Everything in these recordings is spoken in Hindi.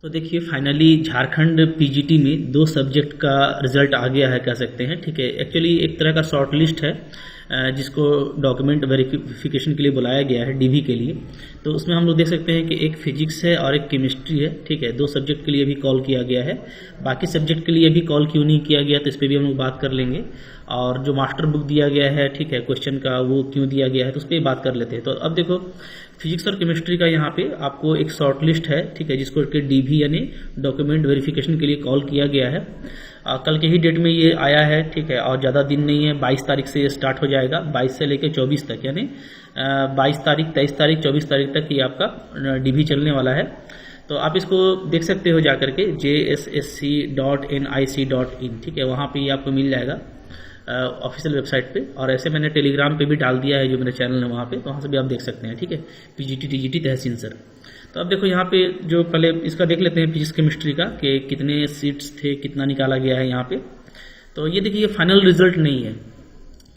तो देखिए फाइनली झारखंड पीजीटी में 2 सब्जेक्ट का रिजल्ट आ गया है कह सकते हैं। ठीक है, एक्चुअली एक तरह का शॉर्ट लिस्ट है जिसको डॉक्यूमेंट वेरिफिकेशन के लिए बुलाया गया है डीवी के लिए। तो उसमें हम लोग देख सकते हैं कि एक फिजिक्स है और एक केमिस्ट्री है। ठीक है, 2 सब्जेक्ट के लिए भी कॉल किया गया है। बाकी सब्जेक्ट के लिए भी कॉल क्यों नहीं किया गया तो इस पर भी हम लोग बात कर लेंगे। और जो मास्टर बुक दिया गया है ठीक है क्वेश्चन का वो क्यों दिया गया है तो उस पर बात कर लेते हैं। तो अब देखो फिजिक्स और केमिस्ट्री का यहाँ पे आपको एक शॉर्ट लिस्ट है। ठीक है, जिसको कि डीवी यानी डॉक्यूमेंट वेरिफिकेशन के लिए कॉल किया गया है। कल के ही डेट में ये आया है। ठीक है, और ज़्यादा दिन नहीं है, 22 तारीख से ये स्टार्ट हो जाएगा, 22 से लेकर 24 तक, यानी 22 तारीख 23 तारीख 24 तारीख तक ये आपका डीवी चलने वाला है। तो आप इसको देख सकते हो जाकर के jssc.nic.in। ठीक है, वहाँ पे ये आपको मिल जाएगा ऑफिशियल वेबसाइट पे। और ऐसे मैंने टेलीग्राम पे भी डाल दिया है जो मेरे चैनल है वहाँ पे, तो वहाँ से भी आप देख सकते हैं। ठीक है, पीजीटी टीजीटी तहसीन सर। तो अब देखो यहाँ पे जो पहले इसका देख लेते हैं फिजिक्स केमिस्ट्री का कि कितने सीट्स थे, कितना निकाला गया है यहाँ पे। तो ये देखिए ये फाइनल रिजल्ट नहीं है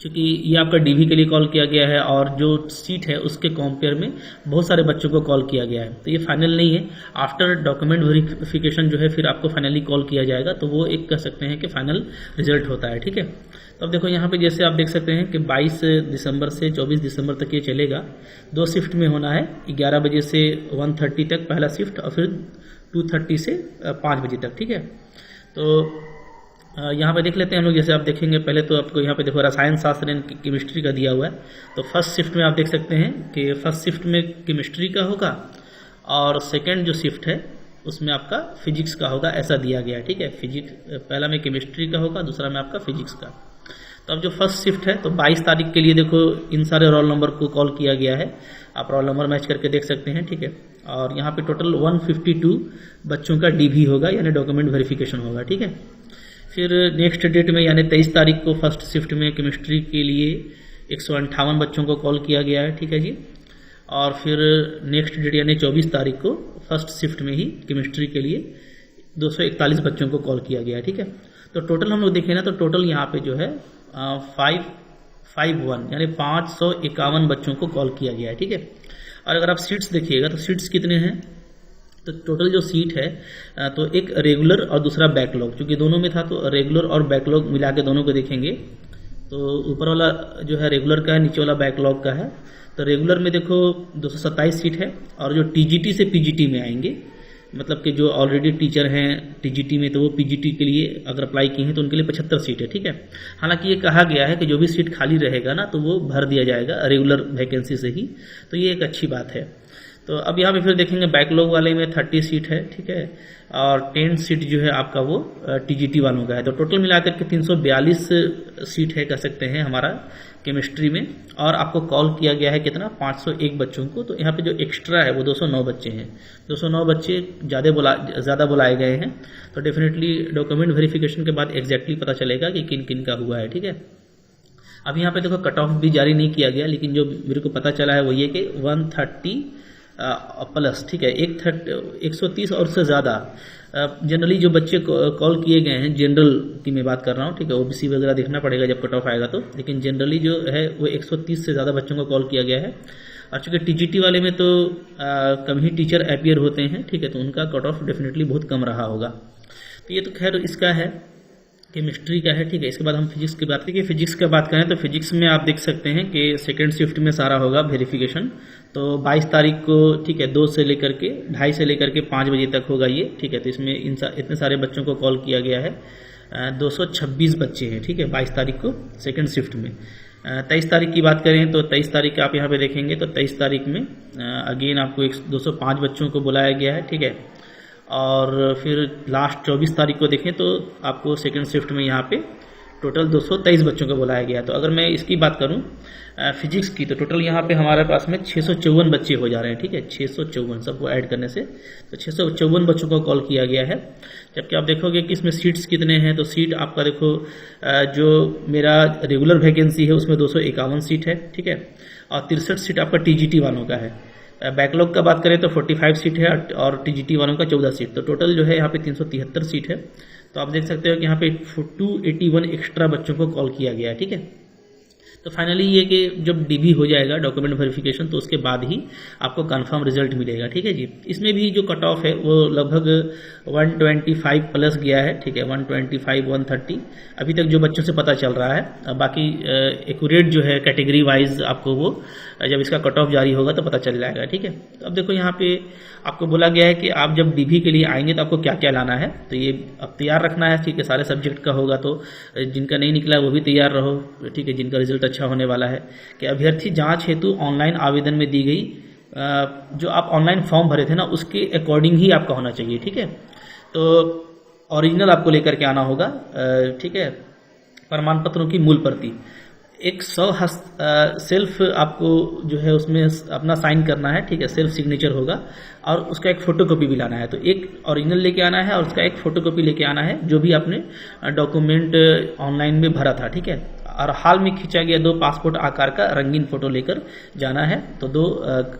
क्योंकि ये आपका डीवी के लिए कॉल किया गया है और जो सीट है उसके कंपेयर में बहुत सारे बच्चों को कॉल किया गया है। तो ये फाइनल नहीं है, आफ्टर डॉक्यूमेंट वेरिफिकेशन जो है फिर आपको फाइनली कॉल किया जाएगा, तो वो एक कह सकते हैं कि फाइनल रिजल्ट होता है। ठीक है, तो अब देखो यहाँ पे जैसे आप देख सकते हैं कि 22 दिसंबर से 24 दिसंबर तक ये चलेगा। 2 शिफ्ट में होना है, 11 बजे से 1:30 तक पहला शिफ्ट और फिर 2:30 से 5 बजे तक। ठीक है, तो यहाँ पे देख लेते हैं हम लोग। जैसे आप देखेंगे पहले तो आपको यहाँ पे देखो रसायन शास्त्र एंड केमिस्ट्री का दिया हुआ है। तो फर्स्ट शिफ्ट में आप देख सकते हैं कि फर्स्ट शिफ्ट में केमिस्ट्री का होगा और सेकेंड जो शिफ्ट है उसमें आपका फिजिक्स का होगा, ऐसा दिया गया है। ठीक है, फिजिक्स पहला में केमिस्ट्री का होगा, दूसरा में आपका फिजिक्स का। तो अब जो फर्स्ट शिफ्ट है तो 22 तारीख के लिए देखो इन सारे रोल नंबर को कॉल किया गया है। आप रोल नंबर मैच करके देख सकते हैं। ठीक है, और यहाँ पे टोटल 152 बच्चों का डीवी होगा यानी डॉक्यूमेंट वेरिफिकेशन होगा। ठीक है, फिर नेक्स्ट डेट में यानी 23 तारीख को फर्स्ट शिफ्ट में केमिस्ट्री के लिए 158 बच्चों को कॉल किया गया है। ठीक है जी, और फिर नेक्स्ट डेट यानी 24 तारीख को फर्स्ट शिफ्ट में ही केमिस्ट्री के लिए 241 बच्चों को कॉल किया गया है। ठीक है, तो टोटल हम लोग देखें ना तो टोटल यहाँ पे जो है 551 यानी 551 बच्चों को कॉल किया गया है। ठीक है, और अगर आप सीट्स देखिएगा तो सीट्स कितने हैं तो टोटल जो सीट है तो एक रेगुलर और दूसरा बैकलॉग, क्योंकि दोनों में था तो रेगुलर और बैकलॉग मिला के दोनों को देखेंगे तो ऊपर वाला जो है रेगुलर का है, नीचे वाला बैकलॉग का है। तो रेगुलर में देखो 227 सीट है और जो टीजीटी से पीजीटी में आएंगे मतलब कि जो ऑलरेडी टीचर हैं टीजीटी में तो वो पीजीटी के लिए अगर अप्लाई किए हैं तो उनके लिए 75 सीट है। ठीक है, हालांकि ये कहा गया है कि जो भी सीट खाली रहेगा ना तो वो भर दिया जाएगा रेगुलर वैकेंसी से ही, तो ये एक अच्छी बात है। तो अब यहाँ पे फिर देखेंगे बैकलॉग वाले में 30 सीट है। ठीक है, और 10 सीट जो है आपका वो टीजीटी वालों का है। तो टोटल मिलाकर के 342 सीट है कह सकते हैं हमारा केमिस्ट्री में। और आपको कॉल किया गया है कितना 501 बच्चों को। तो यहाँ पे जो एक्स्ट्रा है वो 209 बच्चे हैं। 209 बच्चे ज़्यादा बुलाए गए हैं। तो डेफिनेटली डॉक्यूमेंट वेरिफिकेशन के बाद एग्जैक्टली पता चलेगा कि किन किन का हुआ है। ठीक है, अब यहाँ पे देखो कट ऑफ भी जारी नहीं किया गया, लेकिन जो मेरे को पता चला है वो ये कि 130 प्लस। ठीक है, 130 और उससे ज़्यादा जनरली जो बच्चे कॉल किए गए हैं जनरल की मैं बात कर रहा हूँ। ठीक है, ओबीसी वगैरह देखना पड़ेगा जब कट ऑफ आएगा तो, लेकिन जनरली जो है वो 130 से ज़्यादा बच्चों को कॉल किया गया है। और चूँकि टीजीटी वाले में तो कम ही टीचर अपीयर होते हैं। ठीक है, तो उनका कट ऑफ डेफिनेटली बहुत कम रहा होगा। तो ये तो खैर इसका है केमिस्ट्री का है। ठीक है, इसके बाद हम फिजिक्स की बात करें। फिजिक्स की बात करें तो फिजिक्स में आप देख सकते हैं कि सेकेंड शिफ्ट में सारा होगा वेरिफिकेशन। तो 22 तारीख को ठीक है 2 से लेकर के 2:30 से लेकर के 5 बजे तक होगा ये। ठीक है, तो इसमें इतने सारे बच्चों को कॉल किया गया है। 226 बच्चे हैं। ठीक है, 22 तारीख को सेकेंड शिफ्ट में। 23 तारीख की बात करें तो 23 तारीख आप यहाँ पे देखेंगे तो 23 तारीख में अगेन आपको 205 बच्चों को बुलाया गया है। ठीक है, और फिर लास्ट 24 तारीख को देखें तो आपको सेकेंड शिफ्ट में यहाँ पे टोटल 223 बच्चों को बुलाया गया। तो अगर मैं इसकी बात करूँ फिजिक्स की तो टोटल यहाँ पे हमारे पास में 654 बच्चे हो जा रहे हैं। ठीक है, 654 सबको ऐड करने से तो 654 बच्चों को कॉल किया गया है। जबकि आप देखोगे कि इसमें सीट्स कितने हैं तो सीट आपका देखो जो मेरा रेगुलर वैकेंसी है उसमें 251 सीट है। ठीक है, और 63 सीट आपका टीजीटी वालों का है। बैकलॉग का बात करें तो 45 सीट है और टीजीटी वालों का 14 सीट। तो टोटल जो है यहाँ पे 373 सीट है। तो आप देख सकते हो कि यहाँ पे 281 एक्स्ट्रा बच्चों को कॉल किया गया है। ठीक है, तो फाइनली ये कि जब डीबी हो जाएगा डॉक्यूमेंट वेरिफिकेशन तो उसके बाद ही आपको कंफर्म रिजल्ट मिलेगा, ठीक है जी। इसमें भी जो कट ऑफ है वो लगभग 125 प्लस गया है, ठीक है, 125 130 अभी तक जो बच्चों से पता चल रहा है। बाकी एक्यूरेट जो है कैटेगरी वाइज आपको वो जब इसका कट ऑफ जारी होगा तो पता चल जाएगा, ठीक है। तो अब देखो यहाँ पे आपको बोला गया है कि आप जब डीबी के लिए आएंगे तो आपको क्या क्या लाना है, तो ये अब तैयार रखना है, ठीक है। सारे सब्जेक्ट का होगा तो जिनका नहीं निकला वो भी तैयार रहो, ठीक है, जिनका रिजल्ट अच्छा होने वाला है। कि अभ्यर्थी जांच हेतु ऑनलाइन आवेदन में दी गई जो आप ऑनलाइन फॉर्म भरे थे ना उसके अकॉर्डिंग ही आपका होना चाहिए, ठीक है। तो ओरिजिनल आपको लेकर के आना होगा, ठीक है। प्रमाण पत्रों की मूल प्रति, एक सेल्फ आपको जो है उसमें अपना साइन करना है, ठीक है, सेल्फ सिग्नेचर होगा और उसका एक फोटोकॉपी भी लाना है। तो एक ओरिजिनल लेके आना है और उसका एक फोटोकॉपी लेके आना है जो भी आपने डॉक्यूमेंट ऑनलाइन में भरा था, ठीक है। और हाल में खींचा गया 2 पासपोर्ट आकार का रंगीन फोटो लेकर जाना है, तो 2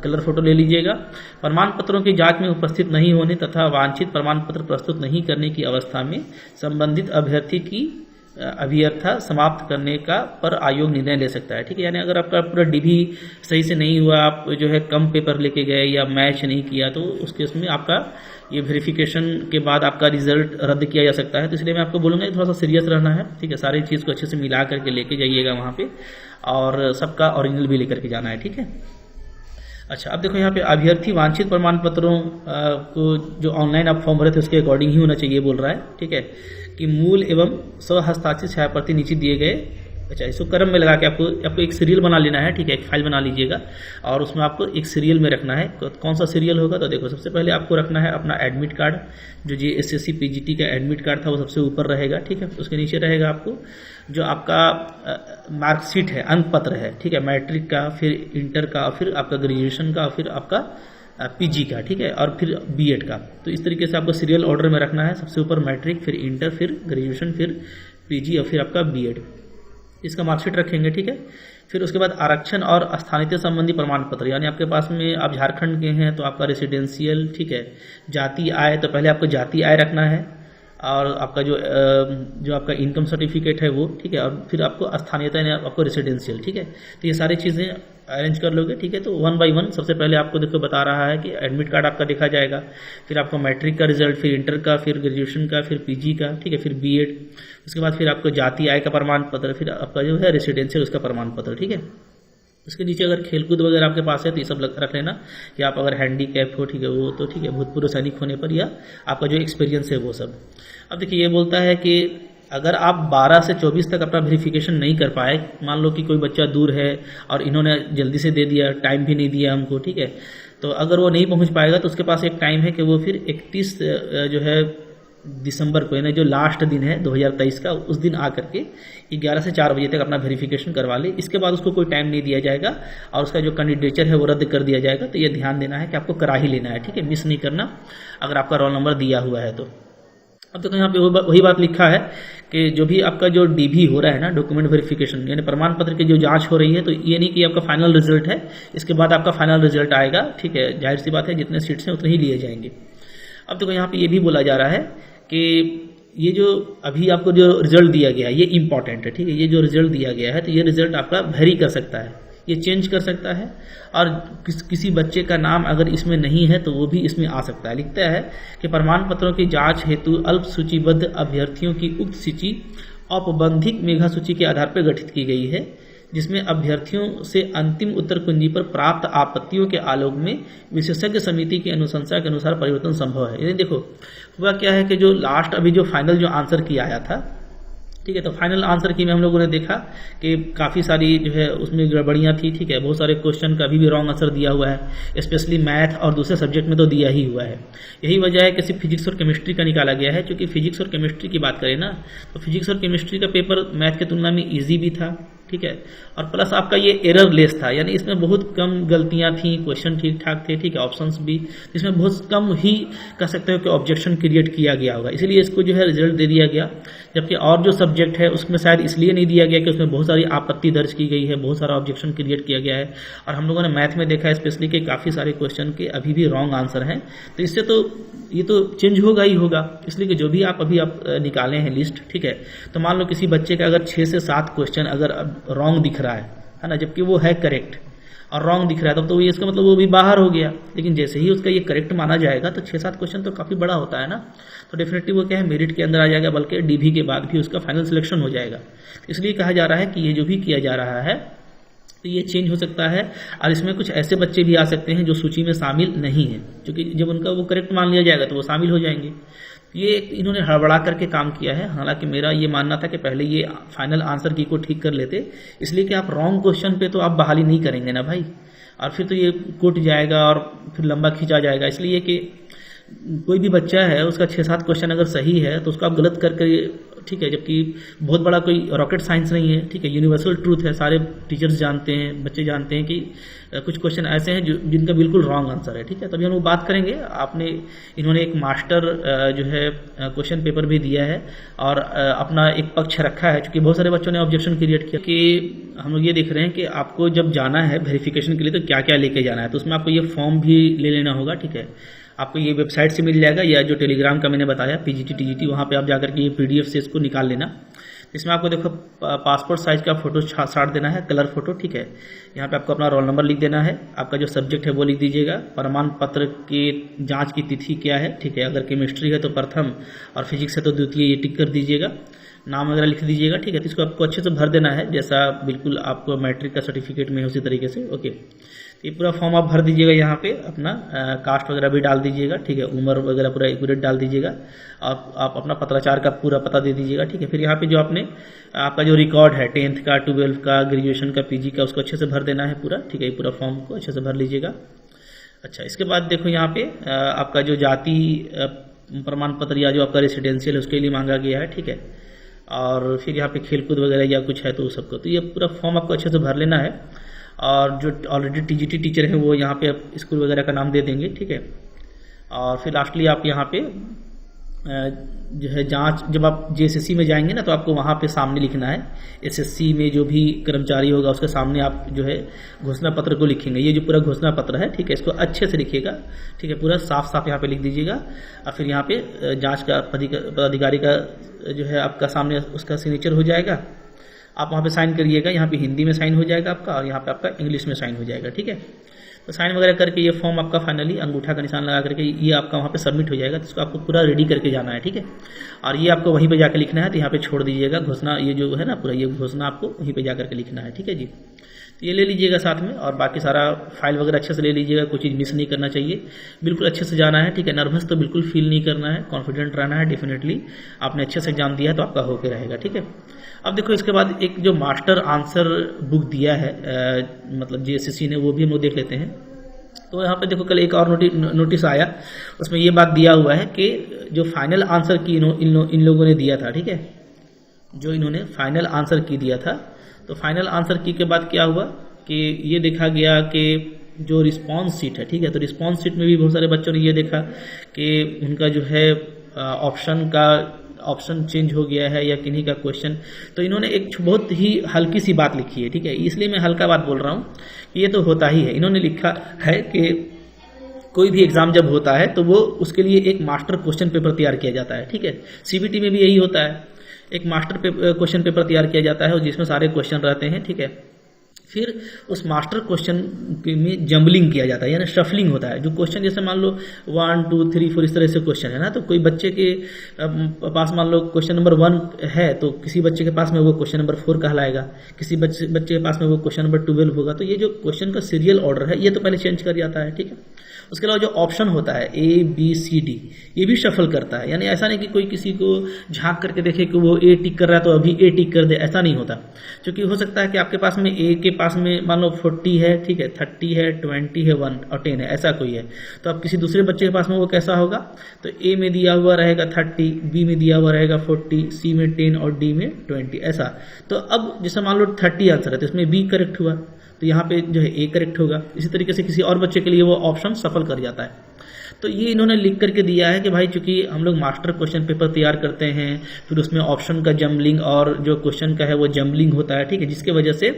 कलर फोटो ले लीजिएगा। प्रमाण पत्रों की जांच में उपस्थित नहीं होने तथा वांछित प्रमाण पत्र प्रस्तुत नहीं करने की अवस्था में संबंधित अभ्यर्थी की अभियर्था समाप्त करने का पर आयोग निर्णय ले सकता है, ठीक है। यानी अगर आपका पूरा डीबी सही से नहीं हुआ, आप जो है कम पेपर लेके गए या मैच नहीं किया, तो उसके उसमें आपका ये वेरिफिकेशन के बाद आपका रिजल्ट रद्द किया जा सकता है। तो इसलिए मैं आपको बोलूँगा थोड़ा सा सीरियस रहना है, ठीक है। सारी चीज़ को अच्छे से मिला करके लेके जाइएगा वहाँ पे और सबका ओरिजिनल भी लेकर के जाना है, ठीक है। अच्छा, अब देखो यहाँ पे अभ्यर्थी वांछित प्रमाण पत्रों को जो ऑनलाइन आप फॉर्म भरे थे उसके अकॉर्डिंग ही होना चाहिए बोल रहा है, ठीक है। कि मूल एवं स्वहस्ताक्षरित छायाप्रति नीचे दिए गए, अच्छा, इसको क्रम में लगा के आपको एक सीरियल बना लेना है, ठीक है। एक फाइल बना लीजिएगा और उसमें आपको एक सीरियल में रखना है। कौन सा सीरियल होगा, तो देखो सबसे पहले आपको रखना है अपना एडमिट कार्ड, जो जी SSC PGT का एडमिट कार्ड था वो सबसे ऊपर रहेगा, ठीक है। उसके नीचे रहेगा आपको जो आपका मार्कशीट है, अंक पत्र है, ठीक है, मैट्रिक का, फिर इंटर का, फिर आपका ग्रेजुएशन का, फिर आपका PG का, ठीक है, और फिर B.Ed का। तो इस तरीके से आपको सीरियल ऑर्डर में रखना है, सबसे ऊपर मैट्रिक, फिर इंटर, फिर ग्रेजुएशन, फिर PG और फिर आपका B.Ed, इसका मार्कशीट रखेंगे, ठीक है। फिर उसके बाद आरक्षण और स्थानीयता संबंधी प्रमाण पत्र, यानी आपके पास में आप झारखंड के हैं तो आपका रेसिडेंशियल, ठीक है। जाति आय, तो पहले आपको जाति आय रखना है और आपका जो आपका इनकम सर्टिफिकेट है वो, ठीक है। और फिर आपको स्थानीयता यानी आपको रेसिडेंशियल, ठीक है। तो ये सारी चीज़ें अरेंज कर लोगे, ठीक है। तो 1 बाय 1 सबसे पहले आपको देखो बता रहा है कि एडमिट कार्ड आपका देखा जाएगा, फिर आपको मैट्रिक का रिजल्ट, फिर इंटर का, फिर ग्रेजुएशन का, फिर PG का, ठीक है, फिर B.Ed, उसके बाद फिर आपको जाति आय का प्रमाण पत्र, फिर आपका जो है रेसिडेंशियल उसका प्रमाण पत्र, ठीक है। उसके नीचे अगर खेलकूद वगैरह आपके पास है तो ये सब रख लेना, कि आप अगर हैंडीकैप हो, ठीक है, वो तो ठीक है, भूतपूर्व सैनिक होने पर, या आपका जो एक्सपीरियंस है वो सब। अब देखिए ये बोलता है कि अगर आप 12 से 24 तक अपना वेरिफिकेशन नहीं कर पाए, मान लो कि कोई बच्चा दूर है और इन्होंने जल्दी से दे दिया, टाइम भी नहीं दिया हमको, ठीक है, तो अगर वो नहीं पहुंच पाएगा तो उसके पास एक टाइम है कि वो फिर 31 जो है दिसंबर को, यानी जो लास्ट दिन है 2023 का, उस दिन आ करके 11 से 4 बजे तक अपना वेरिफिकेशन करवा ले। इसके बाद उसको कोई टाइम नहीं दिया जाएगा और उसका जो कैंडिडेचर है वो रद्द कर दिया जाएगा। तो ये ध्यान देना है कि आपको करा ही लेना है, ठीक है, मिस नहीं करना अगर आपका रोल नंबर दिया हुआ है तो। अब तो यहाँ पे वही बात लिखा है कि जो भी आपका जो डीबी हो रहा है ना, डॉक्यूमेंट वेरिफिकेशन, यानी प्रमाण पत्र की जो जांच हो रही है, तो ये नहीं कि आपका फाइनल रिजल्ट है, इसके बाद आपका फाइनल रिजल्ट आएगा, ठीक है। जाहिर सी बात है जितने सीट्स हैं उतने ही लिए जाएंगे। अब देखो यहाँ पे ये भी बोला जा रहा है कि ये जो अभी आपको जो रिजल्ट दिया गया है ये इंपॉर्टेंट है, ठीक है। ये जो रिजल्ट दिया गया है तो ये रिजल्ट आपका वेरी कर सकता है, ये चेंज कर सकता है, और किसी बच्चे का नाम अगर इसमें नहीं है तो वो भी इसमें आ सकता है। लिखता है कि प्रमाण पत्रों की जांच हेतु अल्प सूचीबद्ध अभ्यर्थियों की उक्त सूची औपबंधिक मेघा सूची के आधार पर गठित की गई है, जिसमें अभ्यर्थियों से अंतिम उत्तर कुंजी पर प्राप्त आपत्तियों के आलोक में विशेषज्ञ समिति की अनुशंसा के अनुसार परिवर्तन संभव है। यानी देखो हुआ क्या है कि जो लास्ट अभी जो फाइनल जो आंसर की आया था, ठीक है, तो फाइनल आंसर की में हम लोगों ने देखा कि काफ़ी सारी जो है उसमें गड़बड़ियाँ थी, ठीक है। बहुत सारे क्वेश्चन का अभी भी रॉन्ग आंसर दिया हुआ है, स्पेशली मैथ और दूसरे सब्जेक्ट में तो दिया ही हुआ है। यही वजह है कि सिर्फ फिजिक्स और केमिस्ट्री का निकाला गया है, क्योंकि फिजिक्स और केमिस्ट्री की बात करें ना तो फिजिक्स और केमिस्ट्री का पेपर मैथ की तुलना में ईजी भी था, ठीक है, और प्लस आपका ये एरर लेस था, यानी इसमें बहुत कम गलतियां थी, क्वेश्चन ठीक ठाक थे, ठीक है, ऑप्शंस भी, इसमें बहुत कम ही कह सकते हो कि ऑब्जेक्शन क्रिएट किया गया होगा, इसीलिए इसको जो है रिजल्ट दे दिया गया। जबकि और जो सब्जेक्ट है उसमें शायद इसलिए नहीं दिया गया कि उसमें बहुत सारी आपत्ति दर्ज की गई है, बहुत सारा ऑब्जेक्शन क्रिएट किया गया है, और हम लोगों ने मैथ में देखा है स्पेशली कि काफ़ी सारे क्वेश्चन के अभी भी रॉन्ग आंसर हैं। तो इससे तो ये तो चेंज होगा ही होगा, इसलिए कि जो भी आप अभी आप निकाले हैं लिस्ट, ठीक है, तो मान लो किसी बच्चे का अगर 6 से 7 क्वेश्चन अगर रॉन्ग दिख रहा है ना, जबकि वो है करेक्ट और रॉन्ग दिख रहा है, तब तो ये इसका मतलब वो भी बाहर हो गया। लेकिन जैसे ही उसका ये करेक्ट माना जाएगा तो 6-7 क्वेश्चन तो काफ़ी बड़ा होता है ना, तो डेफिनेटली वो क्या है, मेरिट के अंदर आ जाएगा, बल्कि डीवी के बाद भी उसका फाइनल सिलेक्शन हो जाएगा। इसलिए कहा जा रहा है कि ये जो भी किया जा रहा है तो ये चेंज हो सकता है, और इसमें कुछ ऐसे बच्चे भी आ सकते हैं जो सूची में शामिल नहीं है, क्योंकि जब उनका वो करेक्ट मान लिया जाएगा तो वो शामिल हो जाएंगे। ये इन्होंने हड़बड़ा करके काम किया है। हालांकि मेरा ये मानना था कि पहले ये फाइनल आंसर की को ठीक कर लेते, इसलिए कि आप रॉन्ग क्वेश्चन पे तो आप बहाली नहीं करेंगे ना भाई, और फिर तो ये कट जाएगा और फिर लंबा खींचा जाएगा। इसलिए कि कोई भी बच्चा है उसका 6-7 क्वेश्चन अगर सही है तो उसको आप गलत करके, ठीक है, जबकि बहुत बड़ा कोई रॉकेट साइंस नहीं है, ठीक है, यूनिवर्सल ट्रूथ है, सारे टीचर्स जानते हैं, बच्चे जानते हैं कि कुछ क्वेश्चन ऐसे हैं जिनका बिल्कुल रॉन्ग आंसर है, ठीक है। तभी हम लोग बात करेंगे। इन्होंने एक मास्टर जो है क्वेश्चन पेपर भी दिया है और अपना एक पक्ष रखा है, क्योंकि बहुत सारे बच्चों ने ऑब्जेक्शन क्रिएट किया कि हम लोग ये देख रहे हैं कि आपको जब जाना है वेरिफिकेशन के लिए तो क्या क्या लेके जाना है, तो उसमें आपको ये फॉर्म भी ले लेना होगा, ठीक है। आपको ये वेबसाइट से मिल जाएगा, या जो टेलीग्राम का मैंने बताया PGT TGT, वहाँ पे आप जाकर के ये PDF से इसको निकाल लेना। इसमें आपको देखो पासपोर्ट साइज का फोटो साट देना है, कलर फोटो, ठीक है। यहाँ पे आपको अपना रोल नंबर लिख देना है, आपका जो सब्जेक्ट है वो लिख दीजिएगा, प्रमाण पत्र की जांच की तिथि क्या है, ठीक है। अगर केमिस्ट्री है तो प्रथम और फिजिक्स है तो द्वितीय, ये टिक कर दीजिएगा। नाम वगैरह लिख दीजिएगा, ठीक है। तो इसको आपको अच्छे से भर देना है, जैसा बिल्कुल आपको मैट्रिक का सर्टिफिकेट में है उसी तरीके से, ओके। ये पूरा फॉर्म आप भर दीजिएगा, यहाँ पे अपना कास्ट वगैरह भी डाल दीजिएगा, ठीक है, उम्र वगैरह पूरा एक्यूरेट डाल दीजिएगा। आप अपना पत्राचार का पूरा पता दे दीजिएगा, ठीक है। फिर यहाँ पे जो आपका जो रिकॉर्ड है 10th का, 12th का, ग्रेजुएशन का, PG का, उसको अच्छे से भर देना है पूरा, ठीक है। ये पूरा फॉर्म को अच्छे से भर लीजिएगा। अच्छा, इसके बाद देखो यहाँ पे आपका जो जाति प्रमाण पत्र या जो आपका रेसिडेंशियल है उसके लिए मांगा गया है, ठीक है। और फिर यहाँ पे खेलकूद वगैरह या कुछ है तो सबको, तो ये पूरा फॉर्म आपको अच्छे से भर लेना है। और जो ऑलरेडी TGT टीचर है वो यहाँ पे आप स्कूल वगैरह का नाम दे देंगे, ठीक है। और फिर लास्टली आप यहाँ पे जो है जांच, जब आप JSSC में जाएंगे ना तो आपको वहाँ पे सामने लिखना है, SSC में जो भी कर्मचारी होगा उसके सामने आप जो है घोषणा पत्र को लिखेंगे। ये जो पूरा घोषणा पत्र है, ठीक है, इसको अच्छे से लिखिएगा, ठीक है, पूरा साफ साफ यहाँ पे लिख दीजिएगा। और फिर यहाँ पे जांच का पदाधिकारी का जो है आपका सामने उसका सिग्नेचर हो जाएगा, आप वहाँ पे साइन करिएगा। यहाँ पे हिंदी में साइन हो जाएगा आपका, और यहाँ पे आपका इंग्लिश में साइन हो जाएगा, ठीक है। तो साइन वगैरह करके ये फॉर्म आपका फाइनली अंगूठा का निशान लगा करके ये आपका वहाँ पे सबमिट हो जाएगा। तो इसको आपको पूरा रेडी करके जाना है, ठीक है। और ये आपको वहीं पे जाकर लिखना है, तो यहाँ पे छोड़ दीजिएगा घोषणा, ये जो है ना पूरा ये घोषणा आपको वहीं पे जाकर के लिखना है, ठीक है जी। तो ये ले लीजिएगा साथ में, और बाकी सारा फाइल वगैरह अच्छे से ले लीजिएगा, कोई चीज़ मिस नहीं करना चाहिए, बिल्कुल अच्छे से जाना है, ठीक है। नर्वस तो बिल्कुल फील नहीं करना है, कॉन्फिडेंट रहना है। डेफिनेटली आपने अच्छे से एग्जाम दिया है तो आपका होके रहेगा, ठीक है। अब देखो इसके बाद एक जो मास्टर आंसर बुक दिया है मतलब JSSC ने, वो भी हम लोग देख लेते हैं। तो यहाँ पे देखो कल एक और नोटिस आया, उसमें ये बात दिया हुआ है कि जो फाइनल आंसर की इन लोगों ने दिया था, ठीक है, जो इन्होंने फाइनल आंसर की दिया था, तो फाइनल आंसर की के बाद क्या हुआ कि ये देखा गया कि जो रिस्पॉन्स सीट है, ठीक है, तो रिस्पॉन्स सीट में भी बहुत सारे बच्चों ने ये देखा कि उनका जो है ऑप्शन चेंज हो गया है या किन्हीं का क्वेश्चन। तो इन्होंने एक बहुत ही हल्की सी बात लिखी है, ठीक है, इसलिए मैं हल्का बात बोल रहा हूँ कि ये तो होता ही है। इन्होंने लिखा है कि कोई भी एग्जाम जब होता है तो वो उसके लिए एक मास्टर क्वेश्चन पेपर तैयार किया जाता है, ठीक है। CBT में भी यही होता है, एक मास्टर क्वेश्चन पेपर तैयार किया जाता है और जिसमें सारे क्वेश्चन रहते हैं, ठीक है। फिर उस मास्टर क्वेश्चन में जम्बलिंग किया जाता है, यानी शफलिंग होता है। जो क्वेश्चन जैसे मान लो 1 2 3 4 इस तरह से क्वेश्चन है ना, तो कोई बच्चे के पास मान लो क्वेश्चन नंबर 1 है तो किसी बच्चे के पास में वो क्वेश्चन नंबर 4 कहलाएगा, किसी बच्चे के पास में वो क्वेश्चन नंबर 12 होगा। तो ये जो क्वेश्चन का सीरियल ऑर्डर है ये तो पहले चेंज कर जाता है, ठीक है। उसके अलावा जो ऑप्शन होता है ABCD ये भी शफल करता है, यानी ऐसा नहीं कि कोई किसी को झांक करके देखे कि वो A टिक कर रहा है तो अभी A टिक कर दे, ऐसा नहीं होता। क्योंकि हो सकता है कि आपके पास में A के पास में मान लो 40 है, ठीक है, 30 है, 20 है, 1 और 10 है, ऐसा कोई है, तो अब किसी दूसरे बच्चे के पास में वो कैसा होगा, तो A में दिया हुआ रहेगा 30, B में दिया हुआ रहेगा 40, C में 10 और D में 20, ऐसा। तो अब जैसे मान लो 30 आंसर है तो इसमें B करेक्ट हुआ, तो यहाँ पे जो है A करेक्ट होगा। इसी तरीके से किसी और बच्चे के लिए वो ऑप्शन सफल कर जाता है। तो ये इन्होंने लिख करके दिया है कि भाई चूंकि हम लोग मास्टर क्वेश्चन पेपर तैयार करते हैं, फिर उसमें ऑप्शन का जम्बलिंग और जो क्वेश्चन का है वो जम्बलिंग होता है, ठीक है, जिसके वजह से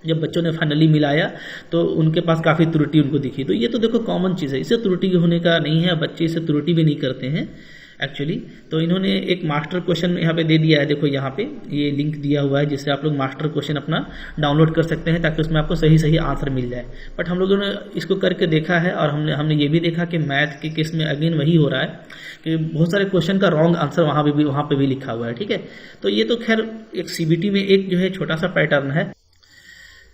जब बच्चों ने फाइनली मिलाया तो उनके पास काफ़ी त्रुटि उनको दिखी। तो ये तो देखो कॉमन चीज़ है, इससे त्रुटि होने का नहीं है, बच्चे इससे त्रुटि भी नहीं करते हैं। एक्चुअली। तो इन्होंने एक मास्टर क्वेश्चन यहाँ पे दे दिया है, देखो यहाँ पे ये लिंक दिया हुआ है जिससे आप लोग मास्टर क्वेश्चन अपना डाउनलोड कर सकते हैं ताकि उसमें आपको सही सही आंसर मिल जाए। बट हम लोगों ने इसको करके देखा है और हमने ये भी देखा कि मैथ के केस में अगेन वही हो रहा है कि बहुत सारे क्वेश्चन का रॉन्ग आंसर वहाँ पे भी लिखा हुआ है, ठीक है। तो ये तो खैर एक सीबीटी में एक जो है छोटा सा पैटर्न है।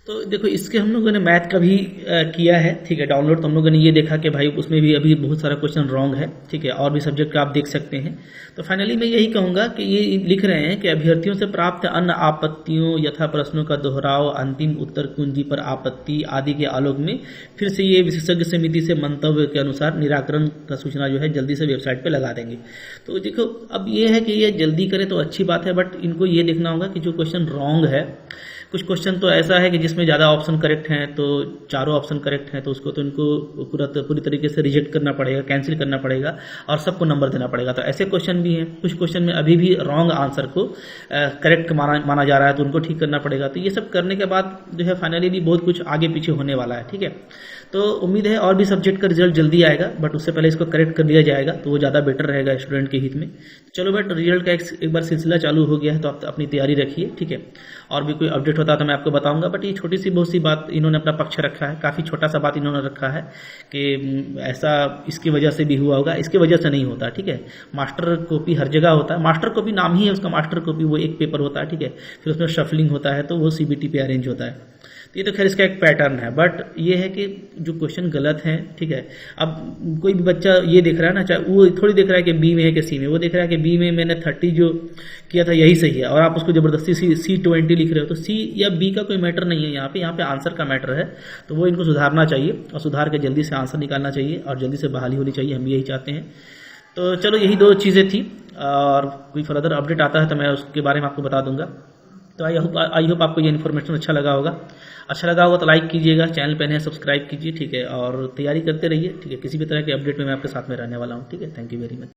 तो देखो इसके हम लोगों ने मैथ का भी किया है, ठीक है, डाउनलोड। तो हम लोगों ने ये देखा कि भाई उसमें भी अभी बहुत सारा क्वेश्चन रॉन्ग है, ठीक है, और भी सब्जेक्ट का आप देख सकते हैं। तो फाइनली मैं यही कहूँगा कि ये लिख रहे हैं कि अभ्यर्थियों से प्राप्त अन्य आपत्तियों यथा प्रश्नों का दोहराव, अंतिम उत्तर कुंजी पर आपत्ति आदि के आलोक में फिर से ये विशेषज्ञ समिति से मंतव्य के अनुसार निराकरण का सूचना जो है जल्दी से वेबसाइट पर लगा देंगे। तो देखो अब ये है कि ये जल्दी करें तो अच्छी बात है, बट इनको ये देखना होगा कि जो क्वेश्चन रॉन्ग है, कुछ क्वेश्चन तो ऐसा है कि जिसमें ज़्यादा ऑप्शन करेक्ट हैं, तो चारों ऑप्शन करेक्ट हैं, तो उसको तो इनको पूरी तरीके से रिजेक्ट करना पड़ेगा, कैंसिल करना पड़ेगा और सबको नंबर देना पड़ेगा। तो ऐसे क्वेश्चन भी हैं, कुछ क्वेश्चन में अभी भी रॉन्ग आंसर को करेक्ट माना जा रहा है, तो उनको ठीक करना पड़ेगा। तो ये सब करने के बाद जो है फाइनली भी बहुत कुछ आगे पीछे होने वाला है, ठीक है। तो उम्मीद है और भी सब्जेक्ट का रिजल्ट जल्दी आएगा, बट उससे पहले इसको करेक्ट कर दिया जाएगा तो वो ज़्यादा बेटर रहेगा स्टूडेंट के हित में। चलो बट रिजल्ट का एक बार सिलसिला चालू हो गया है तो आप अपनी तैयारी रखिए, ठीक है। और भी कोई अपडेट होता है तो मैं आपको बताऊंगा, बट ये छोटी सी बहुत सी बात इन्होंने अपना पक्ष रखा है, काफ़ी छोटा सा बात इन्होंने रखा है कि ऐसा इसकी वजह से भी हुआ होगा, इसकी वजह से नहीं होता, ठीक है। मास्टर कॉपी हर जगह होता है, मास्टर कॉपी नाम ही है उसका मास्टर कॉपी, वो एक पेपर होता है, ठीक है, फिर उसमें शफलिंग होता है तो वो सीबीटी पे अरेंज होता है। तो ये तो खैर इसका एक पैटर्न है, बट ये है कि जो क्वेश्चन गलत है, ठीक है। अब कोई भी बच्चा ये देख रहा है ना, चाहे वो थोड़ी देख रहा है कि बी में है कि सी में, वो देख रहा है कि बी में मैंने 30 जो किया था यही सही है, और आप उसको जबरदस्ती C20 लिख रहे हो। तो सी या बी का कोई मैटर नहीं है यहाँ पे आंसर का मैटर है। तो वो इनको सुधारना चाहिए और सुधार के जल्दी से आंसर निकालना चाहिए और जल्दी से बहाली होनी चाहिए, हम यही चाहते हैं। तो चलो यही 2 चीज़ें थी, और कोई फर्दर अपडेट आता है तो मैं उसके बारे में आपको बता दूंगा। तो आई होप आपको ये इन्फॉर्मेशन अच्छा लगा होगा तो लाइक कीजिएगा, चैनल पे नए सब्सक्राइब कीजिए, ठीक है, और तैयारी करते रहिए, ठीक है। किसी भी तरह के अपडेट में मैं आपके साथ में रहने वाला हूँ, ठीक है। Thank you very much.